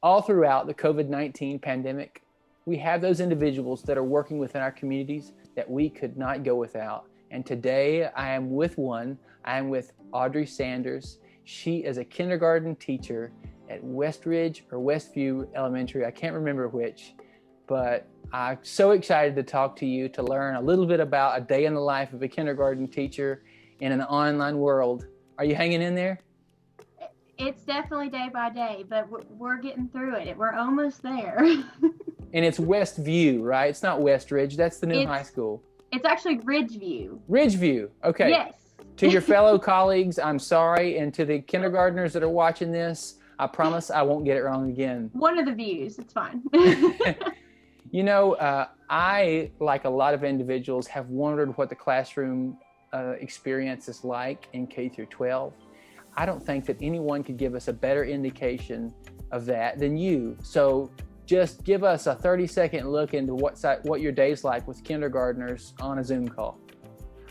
all throughout the COVID-19 pandemic, we have those individuals that are working within our communities that we could not go without. And today I am with one. I am with Audrey Sanders. She is a kindergarten teacher at Westridge or Westview Elementary. I can't remember which, but I'm so excited to talk to you to learn a little bit about a day in the life of a kindergarten teacher in an online world. Are you hanging in there? It's definitely day by day, but we're getting through it. We're almost there. And it's Westview, right? It's not Westridge. That's the new high school. It's actually Ridgeview. Ridgeview. Okay. Yes. To your fellow colleagues, I'm sorry. And to the kindergartners that are watching this, I promise I won't get it wrong again. One of the views. It's fine. You know, I, like a lot of individuals, have wondered what the classroom experience is like in K through 12. I don't think that anyone could give us a better indication of that than you. So just give us a 30-second look into what your day's like with kindergartners on a Zoom call.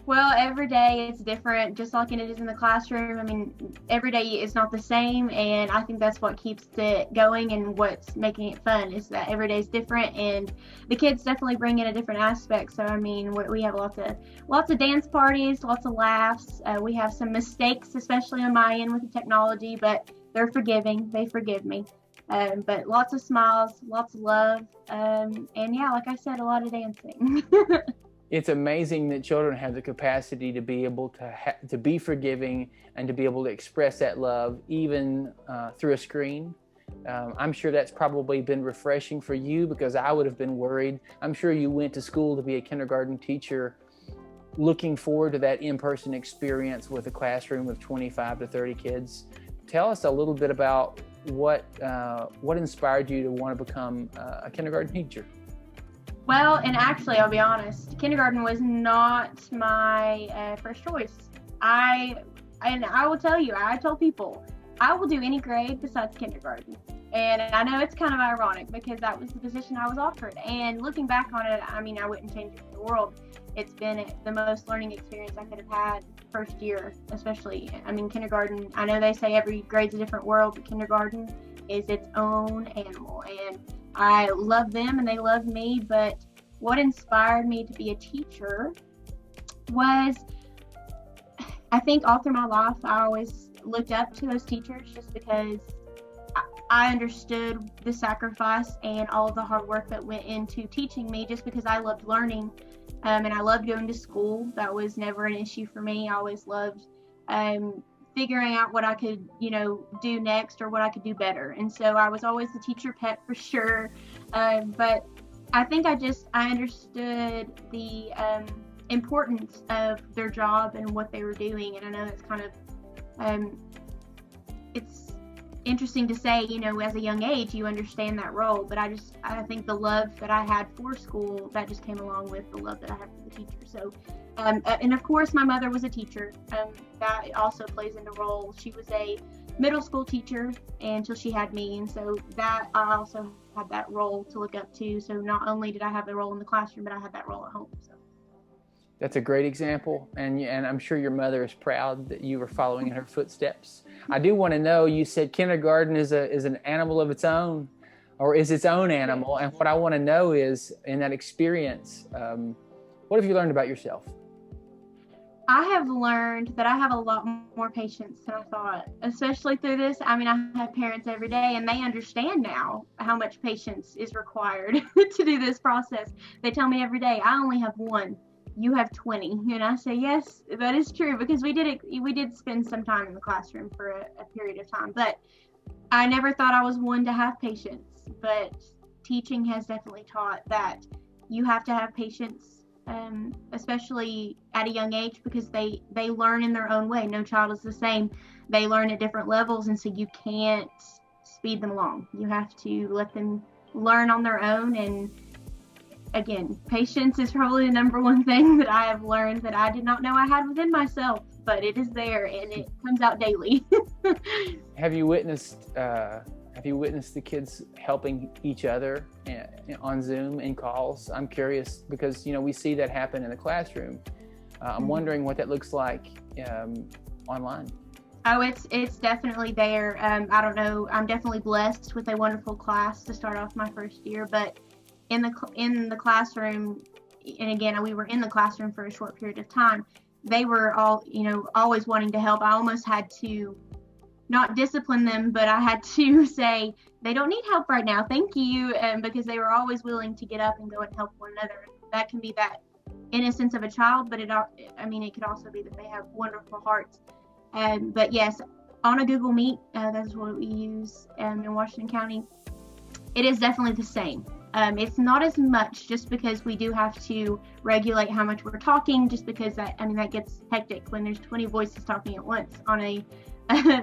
Well, every day is different, just like it is in the classroom. I mean, every day is not the same, and I think that's what keeps it going and what's making it fun is that every day is different, and the kids definitely bring in a different aspect. So, I mean, we have lots of dance parties, lots of laughs. We have some mistakes, especially on my end with the technology, but they're forgiving. They forgive me. But lots of smiles, lots of love, and yeah, like I said, a lot of dancing. It's amazing that children have the capacity to be able to be forgiving and to be able to express that love even through a screen. I'm sure that's probably been refreshing for you because I would have been worried. I'm sure you went to school to be a kindergarten teacher looking forward to that in-person experience with a classroom of 25 to 30 kids. Tell us a little bit about what inspired you to want to become a kindergarten teacher. Well, and actually, I'll be honest, kindergarten was not my first choice. I will tell you, I told people, I will do any grade besides kindergarten. And I know it's kind of ironic because that was the position I was offered. And looking back on it, I mean, I wouldn't change it for the world. It's been the most learning experience I could have had first year, especially. I mean, kindergarten, I know they say every grade's a different world, but kindergarten is its own animal. And I love them and they love me, but what inspired me to be a teacher was, I think all through my life, I always looked up to those teachers just because I understood the sacrifice and all of the hard work that went into teaching me just because I loved learning and I loved going to school. That was never an issue for me. I always loved figuring out what I could, do next or what I could do better. And so I was always the teacher pet for sure. But I think I understood the importance of their job and what they were doing. And I know it's kind of, it's interesting to say, as a young age, you understand that role. But I think the love that I had for school, that just came along with the love that I had for the teacher. So, and of course, my mother was a teacher. That also plays into role. She was a middle school teacher until she had me. And so that I also had that role to look up to. So not only did I have the role in the classroom, but I had that role at home. So. That's a great example, and I'm sure your mother is proud that you were following in her footsteps. I do want to know, you said kindergarten is an animal of its own, or is its own animal, and what I want to know is, in that experience, what have you learned about yourself? I have learned that I have a lot more patience than I thought, especially through this. I mean, I have parents every day, and they understand now how much patience is required to do this process. They tell me every day, I only have one. You have 20. And I say, yes, that is true, because we did spend some time in the classroom for a period of time, but I never thought I was one to have patience. But teaching has definitely taught that you have to have patience, especially at a young age, because they learn in their own way. No child is the same. They learn at different levels, and so you can't speed them along. You have to let them learn on their own. And again, patience is probably the number one thing that I have learned that I did not know I had within myself, but it is there and it comes out daily. Have you witnessed the kids helping each other on Zoom in calls? I'm curious because, we see that happen in the classroom. I'm wondering what that looks like online. Oh, it's definitely there. I don't know. I'm definitely blessed with a wonderful class to start off my first year. But in the classroom, and again, we were in the classroom for a short period of time. They were all, always wanting to help. I almost had to not discipline them, but I had to say they don't need help right now. Thank you, because they were always willing to get up and go and help one another. That can be that innocence of a child, but it could also be that they have wonderful hearts. But yes, on a Google Meet, that's what we use in Washington County. It is definitely the same. It's not as much, just because we do have to regulate how much we're talking, just because that gets hectic when there's 20 voices talking at once on a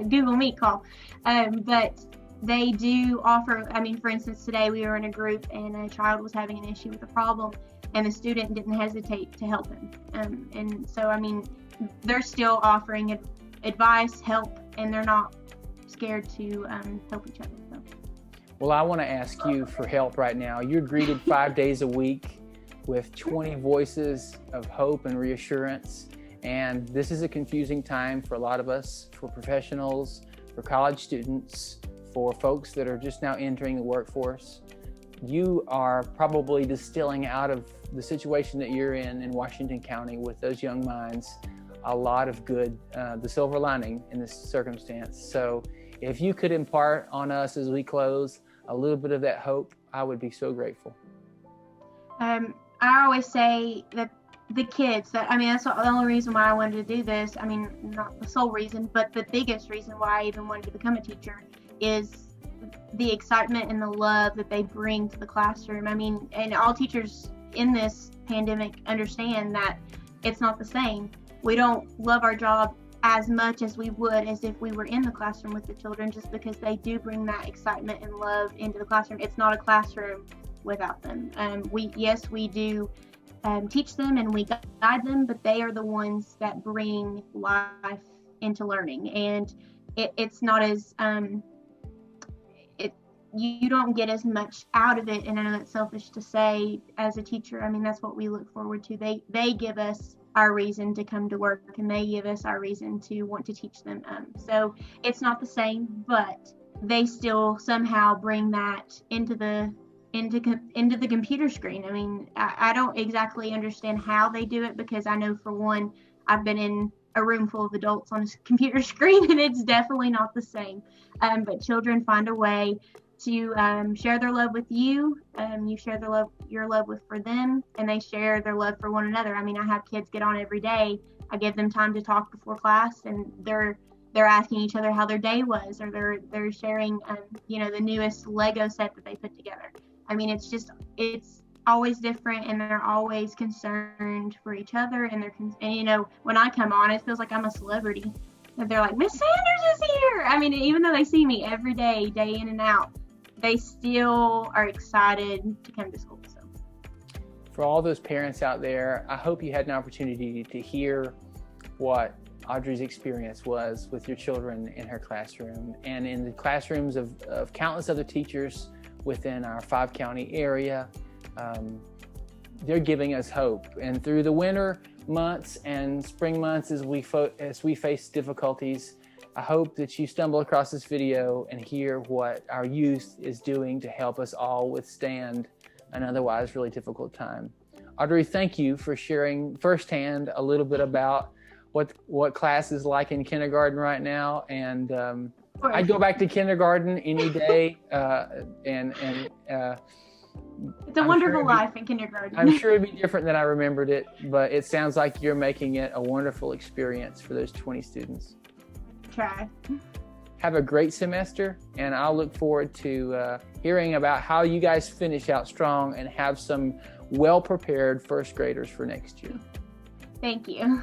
Google Meet call. But they do offer, for instance, today we were in a group and a child was having an issue with a problem, and the student didn't hesitate to help him. And so, they're still offering advice, help, and they're not scared to help each other. So. Well, I want to ask you for help right now. You're greeted 5 days a week with 20 voices of hope and reassurance. And this is a confusing time for a lot of us, for professionals, for college students, for folks that are just now entering the workforce. You are probably distilling out of the situation that you're in Washington County with those young minds a lot of good, the silver lining in this circumstance. So if you could impart on us as we close a little bit of that hope, I would be so grateful. I always say that the kids, that's the only reason why I wanted to do this. Not the sole reason, but the biggest reason why I even wanted to become a teacher is the excitement and the love that they bring to the classroom. And all teachers in this pandemic understand that it's not the same. We don't love our job as much as we would as if we were in the classroom with the children, just because they do bring that excitement and love into the classroom. It's not a classroom without them. We do teach them and we guide them, but they are the ones that bring life into learning. And it's not as you don't get as much out of it. And I know it's selfish to say as a teacher. That's what we look forward to. They give us our reason to come to work, and they give us our reason to want to teach them. So it's not the same, but they still somehow bring that into the computer screen. I don't exactly understand how they do it, because I know, for one, I've been in a room full of adults on a computer screen, and it's definitely not the same. But children find a way to share their love with you. You share your love for them, and they share their love for one another. I have kids get on every day. I give them time to talk before class, and they're asking each other how their day was, or they're sharing the newest Lego set that they put together. It's always different, and they're always concerned for each other, and when I come on, it feels like I'm a celebrity. And they're like, Miss Sanders is here. Even though they see me every day, day in and out, they still are excited to come to school. So, for all those parents out there, I hope you had an opportunity to hear what Audrey's experience was with your children in her classroom and in the classrooms of countless other teachers within our 5-county area. They're giving us hope. And through the winter months and spring months, as we face difficulties, I hope that you stumble across this video and hear what our youth is doing to help us all withstand an otherwise really difficult time. Audrey, thank you for sharing firsthand a little bit about what class is like in kindergarten right now. And I'd go back to kindergarten any day. It's a wonderful life in kindergarten. I'm sure it'd be different than I remembered it, but it sounds like you're making it a wonderful experience for those 20 students. Try. Have a great semester, and I'll look forward to hearing about how you guys finish out strong and have some well-prepared first graders for next year. Thank you.